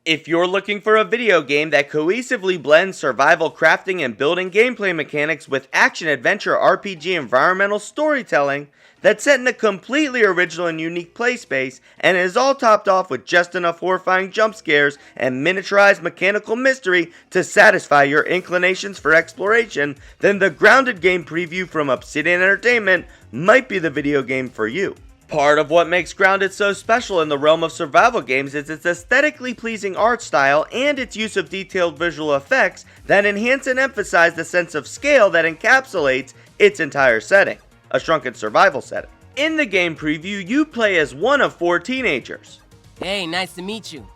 If you're looking for a video game that cohesively blends survival crafting and building gameplay mechanics with action-adventure RPG environmental storytelling that's set in a completely original and unique play space and is all topped off with just enough horrifying jump scares and miniaturized mechanical mystery to satisfy your inclinations for exploration, then the Grounded game preview from Obsidian Entertainment might be the video game for you. Part of what makes Grounded so special in the realm of survival games is its aesthetically pleasing art style and its use of detailed visual effects that enhance and emphasize the sense of scale that encapsulates its entire setting, a shrunken survival setting. In the game preview, you play as one of 4 teenagers. Hey, nice to meet you.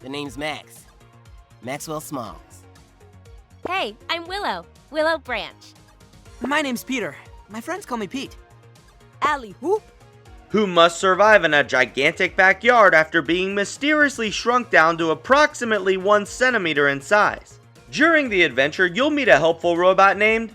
The name's Max. Maxwell Smalls. Hey, I'm Willow Branch. My name's Peter. My friends call me Pete. Allie Whoop. Who must survive in a gigantic backyard after being mysteriously shrunk down to approximately 1 centimeter in size. During the adventure, you'll meet a helpful robot named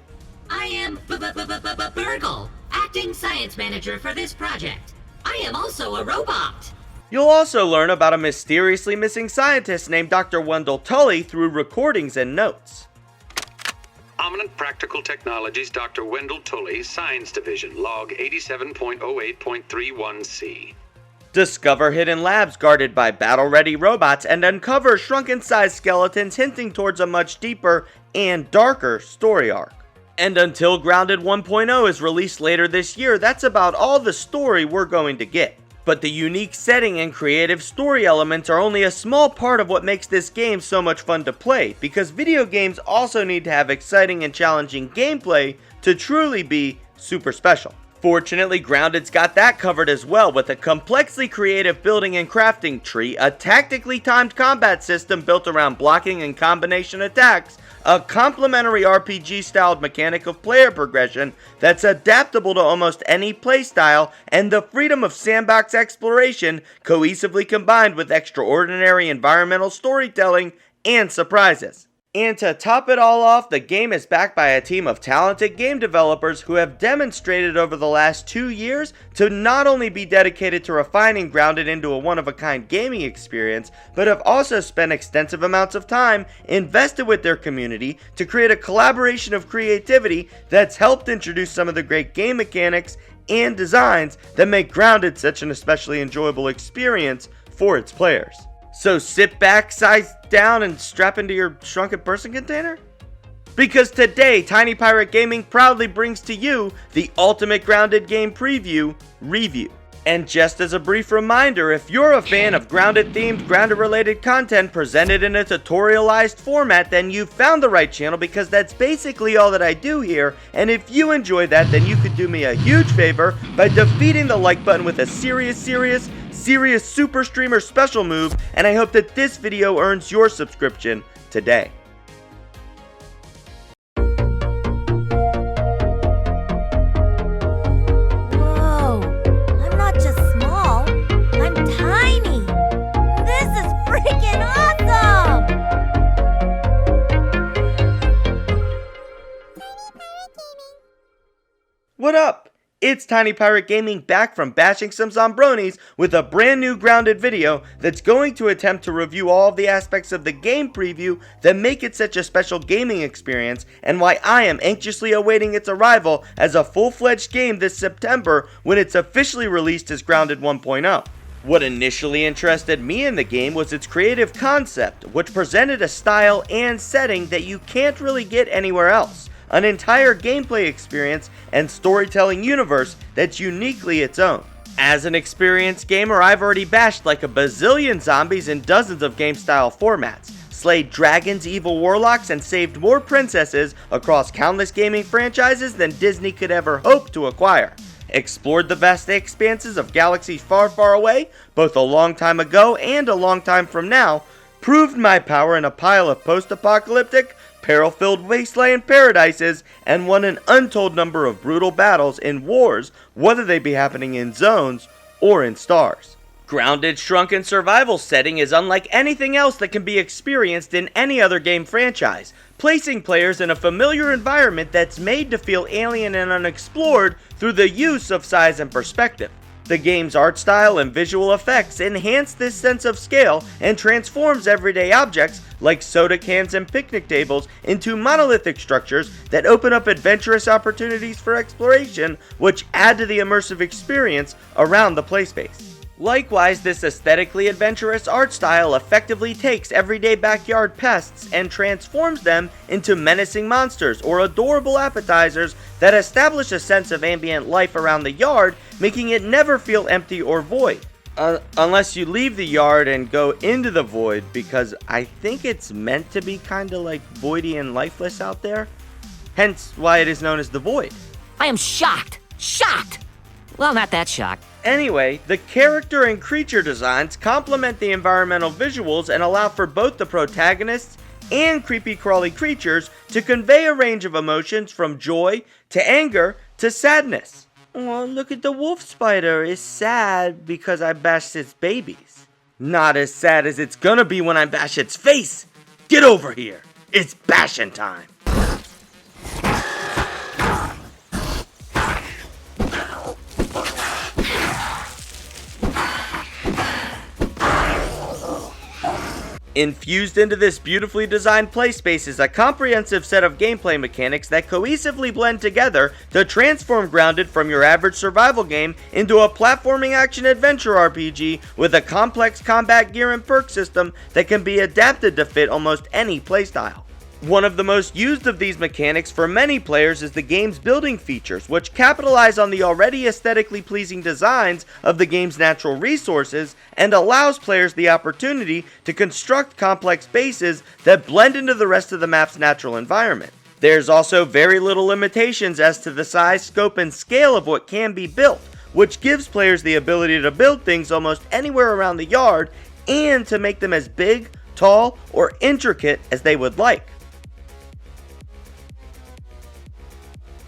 I am Burgle, acting science manager for this project. I am also a robot. You'll also learn about a mysteriously missing scientist named Dr. Wendell Tully through recordings and notes. Eminent Practical Technologies Dr. Wendell Tully, Science Division, log 87.08.31C. Discover hidden labs guarded by battle-ready robots and uncover shrunken-sized skeletons hinting towards a much deeper and darker story arc. And until Grounded 1.0 is released later this year, that's about all the story we're going to get. But the unique setting and creative story elements are only a small part of what makes this game so much fun to play, because video games also need to have exciting and challenging gameplay to truly be super special. Fortunately, Grounded's got that covered as well, with a complexly creative building and crafting tree, a tactically timed combat system built around blocking and combination attacks, a complementary RPG-styled mechanic of player progression that's adaptable to almost any playstyle, and the freedom of sandbox exploration cohesively combined with extraordinary environmental storytelling and surprises. And to top it all off, the game is backed by a team of talented game developers who have demonstrated over the last 2 years to not only be dedicated to refining Grounded into a one-of-a-kind gaming experience, but have also spent extensive amounts of time invested with their community to create a collaboration of creativity that's helped introduce some of the great game mechanics and designs that make Grounded such an especially enjoyable experience for its players. So sit back, size down, and strap into your shrunken person container? Because today, Tiny Pirate Gaming proudly brings to you the ultimate Grounded game preview review. And just as a brief reminder, if you're a fan of Grounded-themed, Grounded-related content presented in a tutorialized format, then you've found the right channel, because that's basically all that I do here. And if you enjoy that, then you could do me a huge favor by defeating the like button with a serious super streamer special move, and I hope that this video earns your subscription today. Whoa, I'm not just small, I'm tiny. This is freaking awesome! What up? It's Tiny Pirate Gaming back from bashing some Zombronis with a brand new Grounded video that's going to attempt to review all of the aspects of the game preview that make it such a special gaming experience, and why I am anxiously awaiting its arrival as a full-fledged game this September when it's officially released as Grounded 1.0. What initially interested me in the game was its creative concept, which presented a style and setting that you can't really get anywhere else. An entire gameplay experience and storytelling universe that's uniquely its own. As an experienced gamer, I've already bashed like a bazillion zombies in dozens of game-style formats, slayed dragons, evil warlocks, and saved more princesses across countless gaming franchises than Disney could ever hope to acquire. Explored the vast expanses of galaxies far, far away, both a long time ago and a long time from now, proved my power in a pile of post-apocalyptic, peril-filled wasteland paradises, and won an untold number of brutal battles in wars, whether they be happening in zones or in stars. Grounded's shrunken survival setting is unlike anything else that can be experienced in any other game franchise, placing players in a familiar environment that's made to feel alien and unexplored through the use of size and perspective. The game's art style and visual effects enhance this sense of scale and transforms everyday objects like soda cans and picnic tables into monolithic structures that open up adventurous opportunities for exploration, which add to the immersive experience around the playspace. Likewise, this aesthetically adventurous art style effectively takes everyday backyard pests and transforms them into menacing monsters or adorable appetizers that establish a sense of ambient life around the yard, making it never feel empty or void. Unless you leave the yard and go into the void, because I think it's meant to be kinda like voidy and lifeless out there. Hence why it is known as the void. I am shocked! Shocked! Well, not that shocked. Anyway, the character and creature designs complement the environmental visuals and allow for both the protagonists and creepy crawly creatures to convey a range of emotions from joy to anger to sadness. Oh, look at the wolf spider. It's sad because I bashed its babies. Not as sad as it's gonna be when I bash its face. Get over here. It's bashing time. Infused into this beautifully designed playspace is a comprehensive set of gameplay mechanics that cohesively blend together to transform Grounded from your average survival game into a platforming action-adventure RPG with a complex combat gear and perk system that can be adapted to fit almost any playstyle. One of the most used of these mechanics for many players is the game's building features, which capitalize on the already aesthetically pleasing designs of the game's natural resources and allows players the opportunity to construct complex bases that blend into the rest of the map's natural environment. There's also very little limitations as to the size, scope, and scale of what can be built, which gives players the ability to build things almost anywhere around the yard and to make them as big, tall, or intricate as they would like.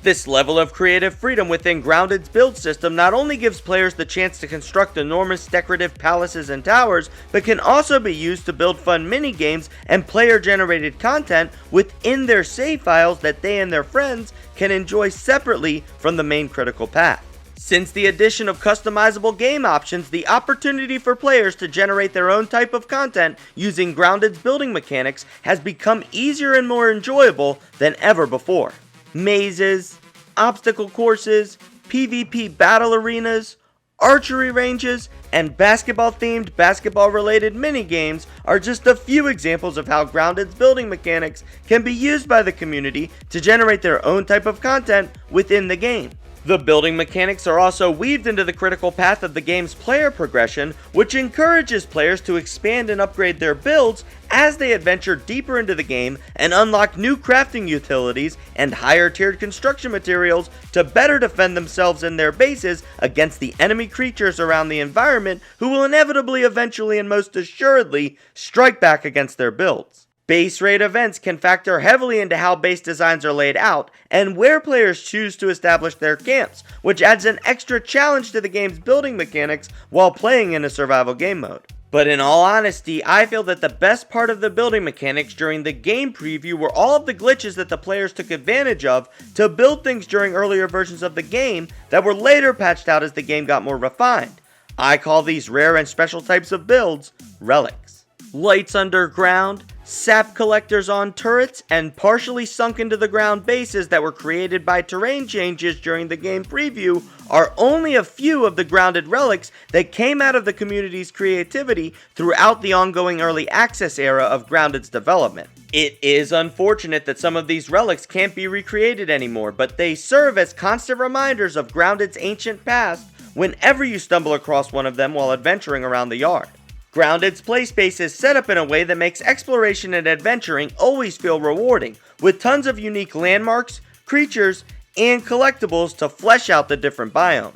This level of creative freedom within Grounded's build system not only gives players the chance to construct enormous decorative palaces and towers, but can also be used to build fun mini-games and player-generated content within their save files that they and their friends can enjoy separately from the main critical path. Since the addition of customizable game options, the opportunity for players to generate their own type of content using Grounded's building mechanics has become easier and more enjoyable than ever before. Mazes, obstacle courses, PvP battle arenas, archery ranges, and basketball-themed, basketball-related minigames are just a few examples of how Grounded's building mechanics can be used by the community to generate their own type of content within the game. The building mechanics are also weaved into the critical path of the game's player progression, which encourages players to expand and upgrade their builds as they adventure deeper into the game and unlock new crafting utilities and higher tiered construction materials to better defend themselves and their bases against the enemy creatures around the environment who will inevitably, eventually, and most assuredly strike back against their builds. Base raid events can factor heavily into how base designs are laid out and where players choose to establish their camps, which adds an extra challenge to the game's building mechanics while playing in a survival game mode. But in all honesty, I feel that the best part of the building mechanics during the game preview were all of the glitches that the players took advantage of to build things during earlier versions of the game that were later patched out as the game got more refined. I call these rare and special types of builds relics. Lights underground, sap collectors on turrets, and partially sunk into the ground bases that were created by terrain changes during the game preview are only a few of the Grounded relics that came out of the community's creativity throughout the ongoing early access era of Grounded's development. It is unfortunate that some of these relics can't be recreated anymore, but they serve as constant reminders of Grounded's ancient past whenever you stumble across one of them while adventuring around the yard. Grounded's playspace is set up in a way that makes exploration and adventuring always feel rewarding, with tons of unique landmarks, creatures, and collectibles to flesh out the different biomes.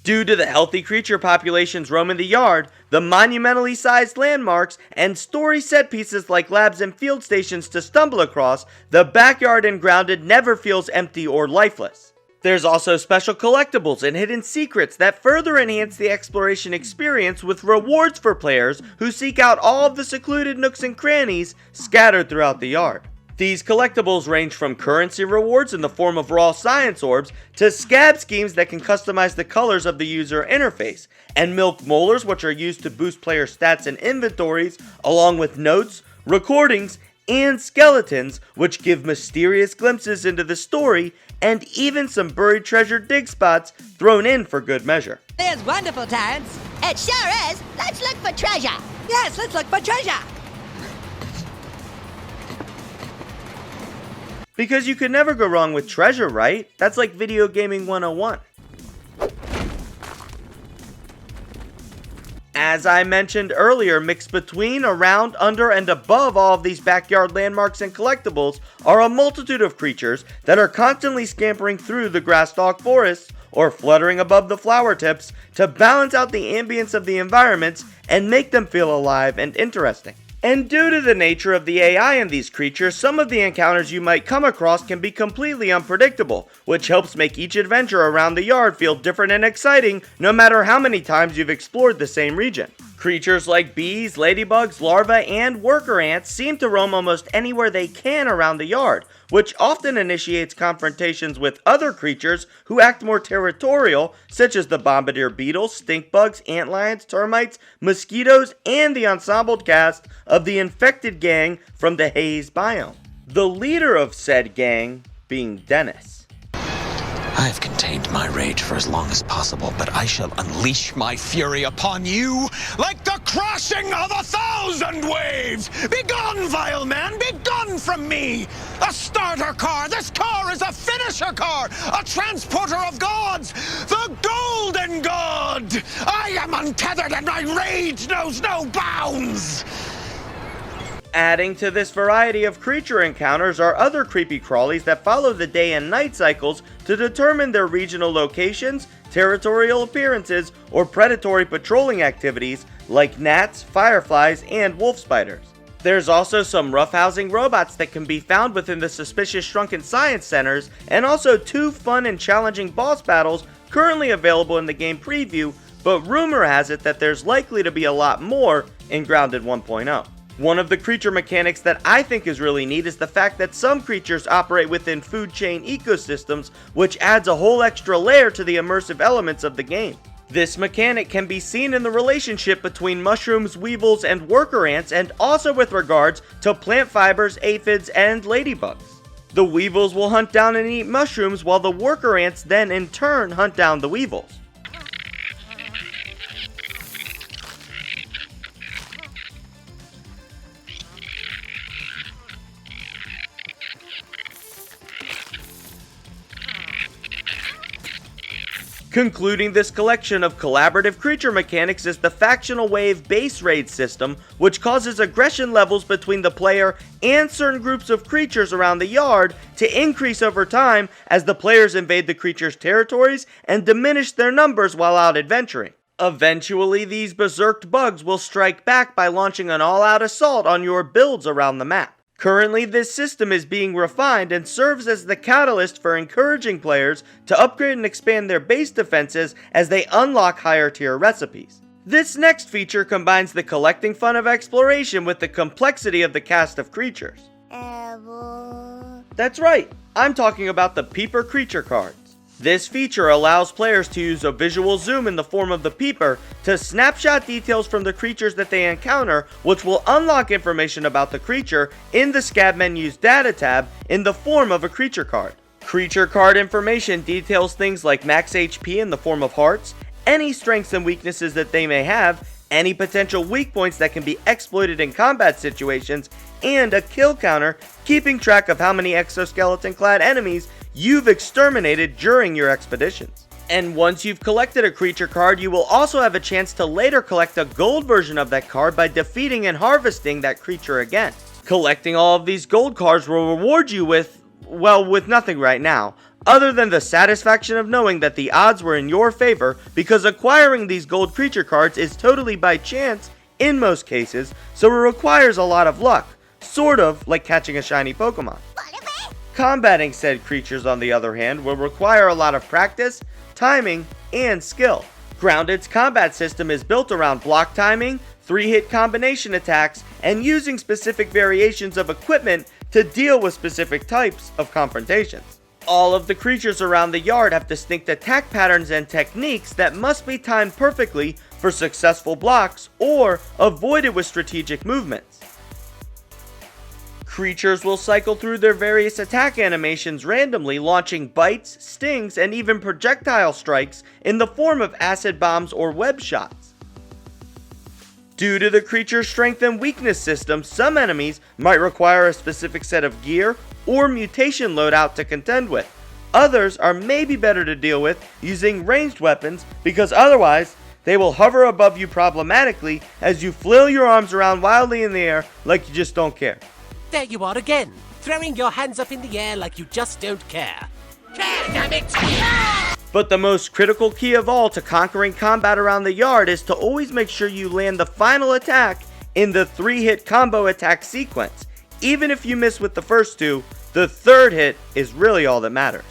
Due to the healthy creature populations roaming the yard, the monumentally sized landmarks, and story set pieces like labs and field stations to stumble across, the backyard in Grounded never feels empty or lifeless. There's also special collectibles and hidden secrets that further enhance the exploration experience with rewards for players who seek out all of the secluded nooks and crannies scattered throughout the yard. These collectibles range from currency rewards in the form of raw science orbs to scab schemes that can customize the colors of the user interface, and milk molars which are used to boost player stats and inventories, along with notes, recordings, and skeletons which give mysterious glimpses into the story, and even some buried treasure dig spots thrown in for good measure. There's wonderful times. It sure is. Let's look for treasure. Yes, let's look for treasure. Because you could never go wrong with treasure, right? That's like video gaming 101. As I mentioned earlier, mixed between, around, under, and above all of these backyard landmarks and collectibles are a multitude of creatures that are constantly scampering through the grass-stalk forests or fluttering above the flower tips to balance out the ambience of the environments and make them feel alive and interesting. And due to the nature of the AI in these creatures, some of the encounters you might come across can be completely unpredictable, which helps make each adventure around the yard feel different and exciting no matter how many times you've explored the same region. Creatures like bees, ladybugs, larvae, and worker ants seem to roam almost anywhere they can around the yard, which often initiates confrontations with other creatures who act more territorial, such as the bombardier beetles, stink bugs, antlions, termites, mosquitoes, and the ensembled cast of the infected gang from the Haze biome. The leader of said gang being Dennis. I've contained my rage for as long as possible, but I shall unleash my fury upon you like the crashing of 1,000 waves! Begone, vile man! Begone from me! A starter car! This car is a finisher car! A transporter of gods! The Golden God! I am untethered and my rage knows no bounds! Adding to this variety of creature encounters are other creepy crawlies that follow the day and night cycles to determine their regional locations, territorial appearances, or predatory patrolling activities like gnats, fireflies, and wolf spiders. There's also some roughhousing robots that can be found within the suspicious shrunken science centers, and also 2 fun and challenging boss battles currently available in the game preview, but rumor has it that there's likely to be a lot more in Grounded 1.0. One of the creature mechanics that I think is really neat is the fact that some creatures operate within food chain ecosystems, which adds a whole extra layer to the immersive elements of the game. This mechanic can be seen in the relationship between mushrooms, weevils, and worker ants, and also with regards to plant fibers, aphids, and ladybugs. The weevils will hunt down and eat mushrooms, while the worker ants then in turn hunt down the weevils. Concluding this collection of collaborative creature mechanics is the Factional Wave base raid system, which causes aggression levels between the player and certain groups of creatures around the yard to increase over time as the players invade the creatures' territories and diminish their numbers while out adventuring. Eventually, these berserked bugs will strike back by launching an all-out assault on your builds around the map. Currently, this system is being refined and serves as the catalyst for encouraging players to upgrade and expand their base defenses as they unlock higher tier recipes. This next feature combines the collecting fun of exploration with the complexity of the cast of creatures. That's right, I'm talking about the Peeper creature cards. This feature allows players to use a visual zoom in the form of the Peeper to snapshot details from the creatures that they encounter, which will unlock information about the creature in the Scab menu's data tab in the form of a creature card. Creature card information details things like max HP in the form of hearts, any strengths and weaknesses that they may have, any potential weak points that can be exploited in combat situations, and a kill counter keeping track of how many exoskeleton-clad enemies you've exterminated during your expeditions. And once you've collected a creature card, you will also have a chance to later collect a gold version of that card by defeating and harvesting that creature again. Collecting all of these gold cards will reward you with nothing right now, other than the satisfaction of knowing that the odds were in your favor, because acquiring these gold creature cards is totally by chance in most cases, so it requires a lot of luck, sort of like catching a shiny Pokemon. Combating said creatures, on the other hand, will require a lot of practice, timing, and skill. Grounded's combat system is built around block timing, 3-hit combination attacks, and using specific variations of equipment to deal with specific types of confrontations. All of the creatures around the yard have distinct attack patterns and techniques that must be timed perfectly for successful blocks or avoided with strategic movements. Creatures will cycle through their various attack animations randomly, launching bites, stings, and even projectile strikes in the form of acid bombs or web shots. Due to the creature's strength and weakness system, some enemies might require a specific set of gear or mutation loadout to contend with. Others are maybe better to deal with using ranged weapons, because otherwise they will hover above you problematically as you flail your arms around wildly in the air like you just don't care. There you are again, throwing your hands up in the air like you just don't care. Care, damn it! But the most critical key of all to conquering combat around the yard is to always make sure you land the final attack in the 3-hit combo attack sequence. Even if you miss with the first 2, the 3rd hit is really all that matters.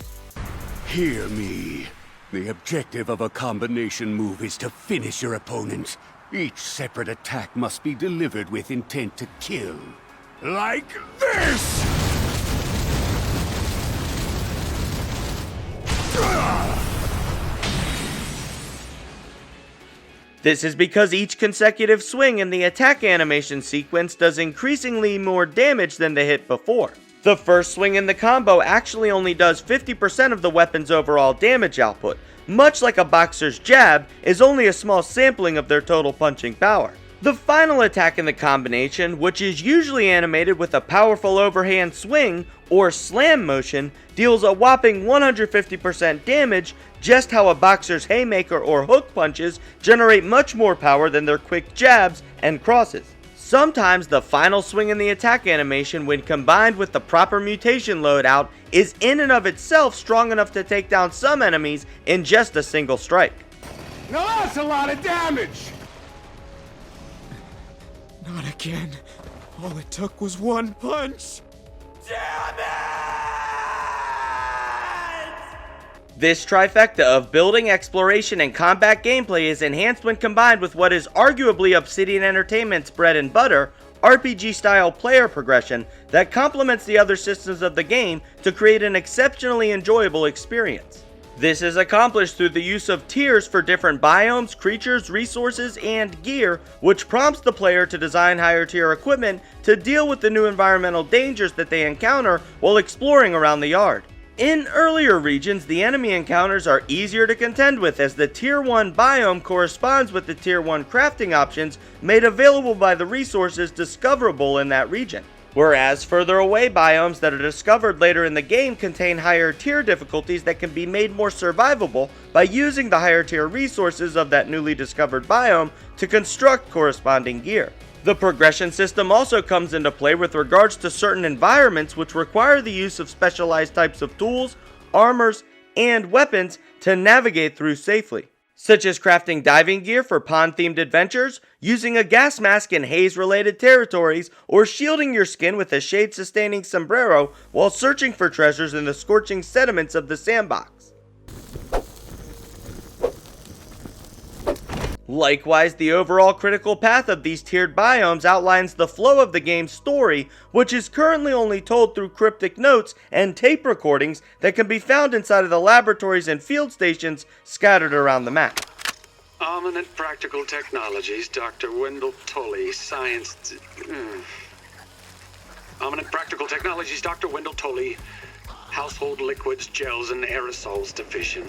Hear me. The objective of a combination move is to finish your opponent. Each separate attack must be delivered with intent to kill. Like this! This is because each consecutive swing in the attack animation sequence does increasingly more damage than the hit before. The first swing in the combo actually only does 50% of the weapon's overall damage output, much like a boxer's jab is only a small sampling of their total punching power. The final attack in the combination, which is usually animated with a powerful overhand swing or slam motion, deals a whopping 150% damage, just how a boxer's haymaker or hook punches generate much more power than their quick jabs and crosses. Sometimes the final swing in the attack animation, when combined with the proper mutation loadout, is in and of itself strong enough to take down some enemies in just a single strike. Now that's a lot of damage! Not again. All it took was one punch. Damn it! This trifecta of building, exploration, and combat gameplay is enhanced when combined with what is arguably Obsidian Entertainment's bread and butter, RPG-style player progression that complements the other systems of the game to create an exceptionally enjoyable experience. This is accomplished through the use of tiers for different biomes, creatures, resources, and gear, which prompts the player to design higher tier equipment to deal with the new environmental dangers that they encounter while exploring around the yard. In earlier regions, the enemy encounters are easier to contend with, as the Tier 1 biome corresponds with the Tier 1 crafting options made available by the resources discoverable in that region. Whereas further away biomes that are discovered later in the game contain higher tier difficulties that can be made more survivable by using the higher tier resources of that newly discovered biome to construct corresponding gear. The progression system also comes into play with regards to certain environments which require the use of specialized types of tools, armors, and weapons to navigate through safely, such as crafting diving gear for pond-themed adventures, using a gas mask in haze-related territories, or shielding your skin with a shade-sustaining sombrero while searching for treasures in the scorching sediments of the sandbox. Likewise, the overall critical path of these tiered biomes outlines the flow of the game's story, which is currently only told through cryptic notes and tape recordings that can be found inside of the laboratories and field stations scattered around the map. Eminent Practical Technologies, Dr. Wendell Tully, Science... Eminent Practical Technologies, Dr. Wendell Tully, Household Liquids, Gels, and Aerosols Division.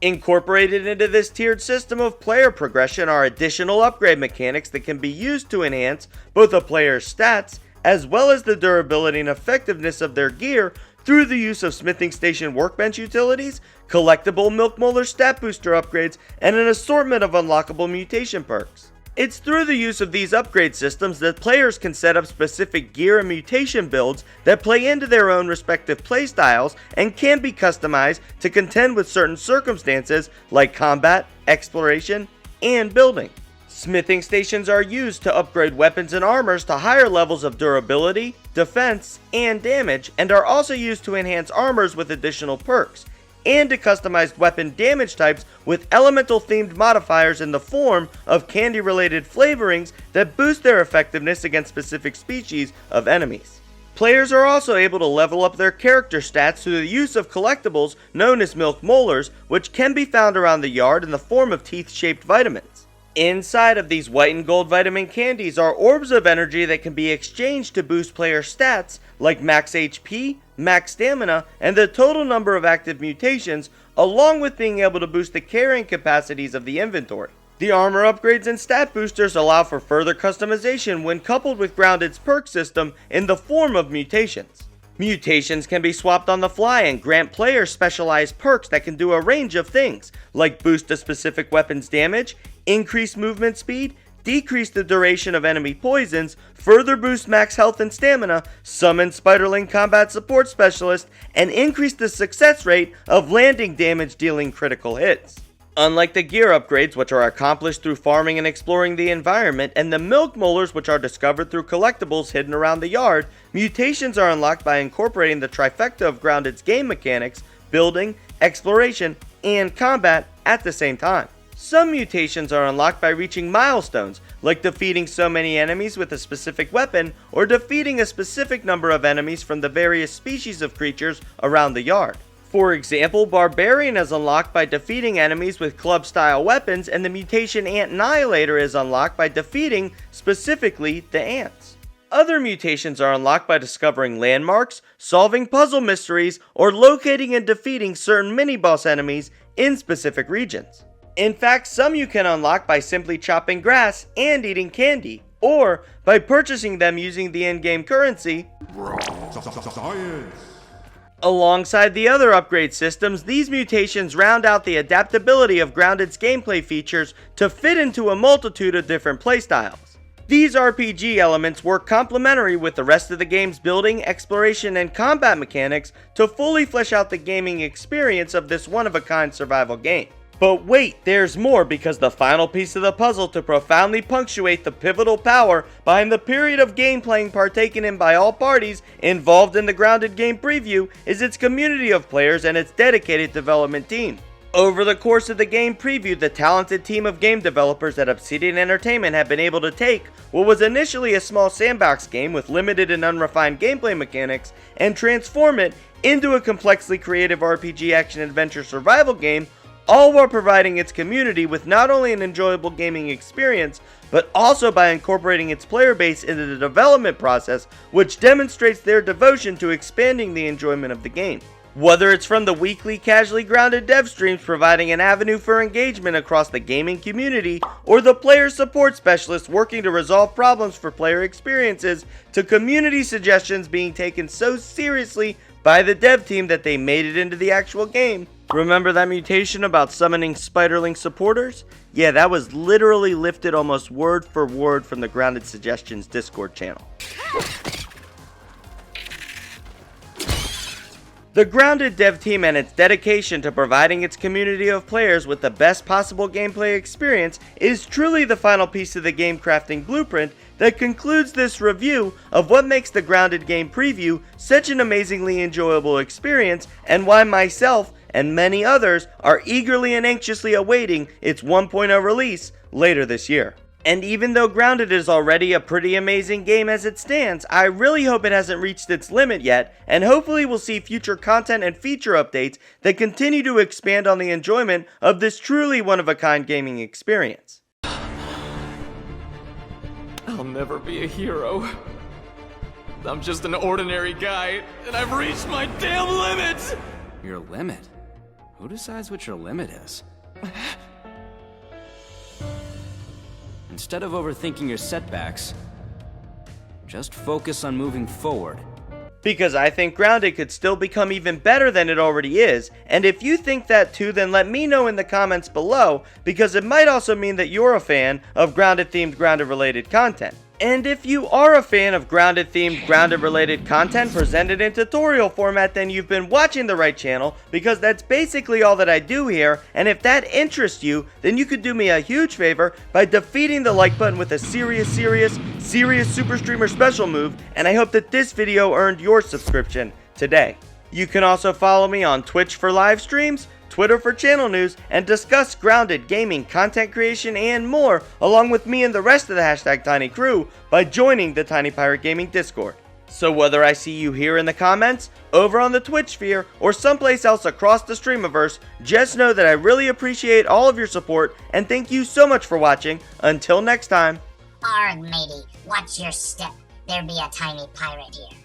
Incorporated into this tiered system of player progression are additional upgrade mechanics that can be used to enhance both a player's stats as well as the durability and effectiveness of their gear through the use of smithing station workbench utilities, collectible milk molar stat booster upgrades, and an assortment of unlockable mutation perks. It's through the use of these upgrade systems that players can set up specific gear and mutation builds that play into their own respective playstyles and can be customized to contend with certain circumstances like combat, exploration, and building. Smithing stations are used to upgrade weapons and armors to higher levels of durability, defense, and damage, and are also used to enhance armors with additional perks, and to customize weapon damage types with elemental themed modifiers in the form of candy related flavorings that boost their effectiveness against specific species of enemies. Players are also able to level up their character stats through the use of collectibles known as milk molars, which can be found around the yard in the form of teeth-shaped vitamins. Inside of these white and gold vitamin candies are orbs of energy that can be exchanged to boost player stats like max HP, max stamina, and the total number of active mutations, along with being able to boost the carrying capacities of the inventory. The armor upgrades and stat boosters allow for further customization when coupled with Grounded's perk system in the form of mutations. Mutations can be swapped on the fly and grant players specialized perks that can do a range of things, like boost a specific weapon's damage, increase movement speed, decrease the duration of enemy poisons, further boost max health and stamina, summon Spiderling Combat Support Specialist, and increase the success rate of landing damage dealing critical hits. Unlike the gear upgrades, which are accomplished through farming and exploring the environment, and the milk molars, which are discovered through collectibles hidden around the yard, mutations are unlocked by incorporating the trifecta of Grounded's game mechanics, building, exploration, and combat at the same time. Some mutations are unlocked by reaching milestones, like defeating so many enemies with a specific weapon, or defeating a specific number of enemies from the various species of creatures around the yard. For example, Barbarian is unlocked by defeating enemies with club-style weapons, and the mutation Ant Annihilator is unlocked by defeating, specifically, the ants. Other mutations are unlocked by discovering landmarks, solving puzzle mysteries, or locating and defeating certain mini-boss enemies in specific regions. In fact, some you can unlock by simply chopping grass and eating candy, or by purchasing them using the in-game currency. Science. Alongside the other upgrade systems, these mutations round out the adaptability of Grounded's gameplay features to fit into a multitude of different playstyles. These RPG elements work complementary with the rest of the game's building, exploration, and combat mechanics to fully flesh out the gaming experience of this one-of-a-kind survival game. But wait, there's more, because the final piece of the puzzle to profoundly punctuate the pivotal power behind the period of gameplaying partaken in by all parties involved in the Grounded game preview is its community of players and its dedicated development team. Over the course of the game preview, the talented team of game developers at Obsidian Entertainment have been able to take what was initially a small sandbox game with limited and unrefined gameplay mechanics and transform it into a complexly creative RPG action-adventure survival game, all while providing its community with not only an enjoyable gaming experience, but also by incorporating its player base into the development process, which demonstrates their devotion to expanding the enjoyment of the game. Whether it's from the weekly casually grounded dev streams providing an avenue for engagement across the gaming community, or the player support specialists working to resolve problems for player experiences, to community suggestions being taken so seriously by the dev team that they made it into the actual game. Remember that mutation about summoning Spiderling supporters? Yeah, that was literally lifted almost word for word from the Grounded Suggestions Discord channel. The Grounded dev team and its dedication to providing its community of players with the best possible gameplay experience is truly the final piece of the game crafting blueprint that concludes this review of what makes the Grounded game preview such an amazingly enjoyable experience, and why myself and many others are eagerly and anxiously awaiting its 1.0 release later this year. And even though Grounded is already a pretty amazing game as it stands, I really hope it hasn't reached its limit yet, and hopefully we'll see future content and feature updates that continue to expand on the enjoyment of this truly one-of-a-kind gaming experience. I'll never be a hero. I'm just an ordinary guy, and I've reached my damn limit! Your limit? Who decides what your limit is? Instead of overthinking your setbacks, just focus on moving forward. Because I think Grounded could still become even better than it already is, and if you think that too, then let me know in the comments below, because it might also mean that you're a fan of Grounded-themed, Grounded-related content. And if you are a fan of Grounded-themed, Grounded-related content presented in tutorial format, then you've been watching the right channel, because that's basically all that I do here, and if that interests you, then you could do me a huge favor by defeating the like button with a serious Super Streamer special move, and I hope that this video earned your subscription today. You can also follow me on Twitch for live streams, Twitter for channel news, and discuss Grounded, gaming, content creation, and more, along with me and the rest of the #Tiny Crew, by joining the Tiny Pirate Gaming Discord. So whether I see you here in the comments, over on the Twitch sphere, or someplace else across the Streamiverse, just know that I really appreciate all of your support, and thank you so much for watching. Until next time. Arg, matey, watch your step. There be a tiny pirate here.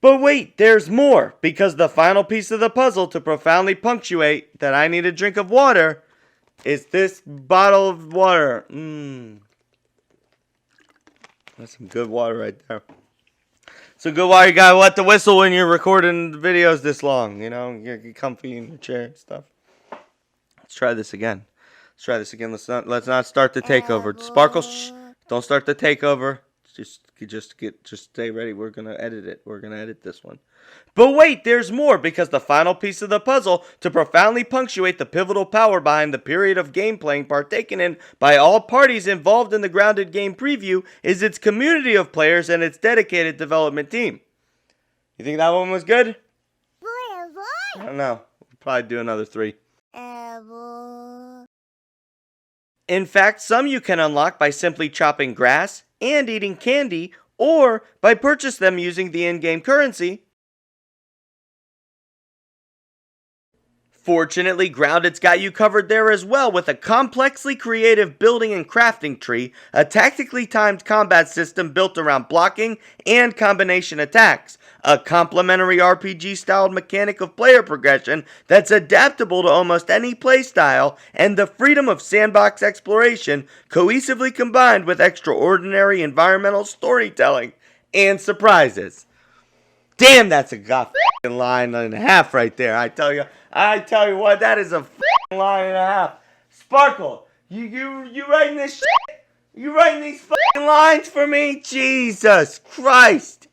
But wait, there's more, because the final piece of the puzzle to profoundly punctuate that I need a drink of water is this bottle of water. That's some good water right there. So good water, you gotta wet the whistle when you're recording the videos this long, you know, get comfy in your chair and stuff. Let's try this again. Let's not start the takeover. Sparkles, shh, don't start the takeover. Just stay ready. We're gonna edit it. We're gonna edit this one. But wait, there's more, because the final piece of the puzzle to profoundly punctuate the pivotal power behind the period of game playing partaken in by all parties involved in the Grounded game preview is its community of players and its dedicated development team. You think that one was good? I don't know. We'll probably do another 3. In fact, some you can unlock by simply chopping grass and eating candy, or by purchase them using the in-game currency. Fortunately, Grounded's got you covered there as well, with a complexly creative building and crafting tree, a tactically timed combat system built around blocking and combination attacks, a complementary RPG-styled mechanic of player progression that's adaptable to almost any playstyle, and the freedom of sandbox exploration cohesively combined with extraordinary environmental storytelling and surprises. Damn, that's a goddamn line and a half right there. I tell you what, that is a line and a half. Sparkle, you writing this shit? You writing these lines for me? Jesus Christ.